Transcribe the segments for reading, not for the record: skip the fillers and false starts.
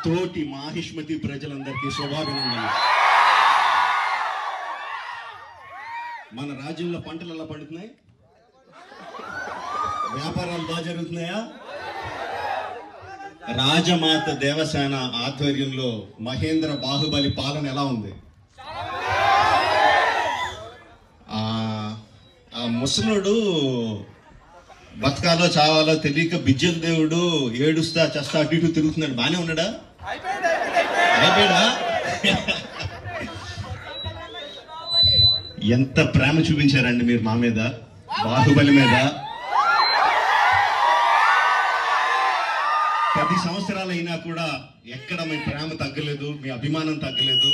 తోటి మాహిష్మతి ప్రజలందరికీ శుభాభినందనలు. మన రాజ్యంలో పంటలు ఎలా పండుతున్నాయి? వ్యాపారాలు బాగా జరుగుతున్నాయా? రాజమాత దేవసేన ఆధ్వర్యంలో మహేంద్ర బాహుబలి పాలన ఎలా ఉంది? ఆ ముసలుడు బతకాలో చావాలో తెలియక బిజ్జల దేవుడు ఏడుస్తా చస్తా అటు ఇటు తిరుగుతున్నాడు. బానే ఉన్నాడా? అయిపోయాడా? ఎంత ప్రేమ చూపించారండి మీరు మా మీద, బాహుబలి మీద. 10 సంవత్సరాలు అయినా కూడా ఎక్కడ మీ ప్రేమ తగ్గలేదు, మీ అభిమానం తగ్గలేదు.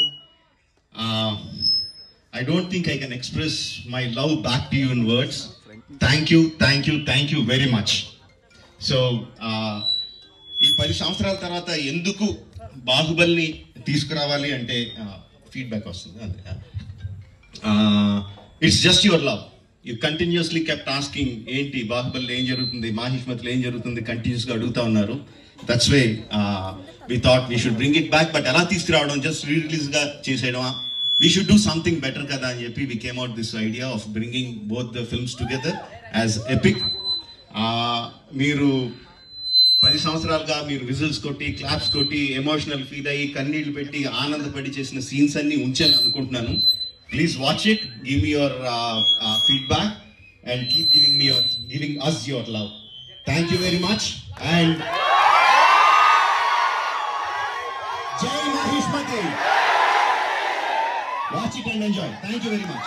I don't think I can express my love back to you in words. Thank you very much. So ఈ 10 సంవత్సరాల తర్వాత ఎందుకు బాహుబలిని తీసుకురావాలి అంటే ఫీడ్బ్యాక్ వస్తుంది. It's just your love. You continuously kept asking ఏంటి బాహుబలిలో ఏం జరుగుతుంది, మాహిష్మతిలో ఏం జరుగుతుంది, కంటిన్యూస్గా అడుగుతా ఉన్నారు. That's way we thought we should bring it back. But ఎలా తీసుకురావడం, just రిలీజ్గా చేసేయడమా? We should do something better kada అని చెప్పి we came out this idea of bringing both the films together as epic. మీరు 10 సంవత్సరాలుగా మీరు విజిల్స్ కొట్టి, claps కొట్టి, emotional feel అయ్యి, కన్నీళ్లు పెట్టి, ఆనందపడి చేసిన సీన్స్ అన్ని ఉంచాను అనుకుంటున్నాను. Please watch it, give me your feedback and keep giving us your love. Thank you very much and Jai Mahishmati. Watch it and enjoy. Thank you very much.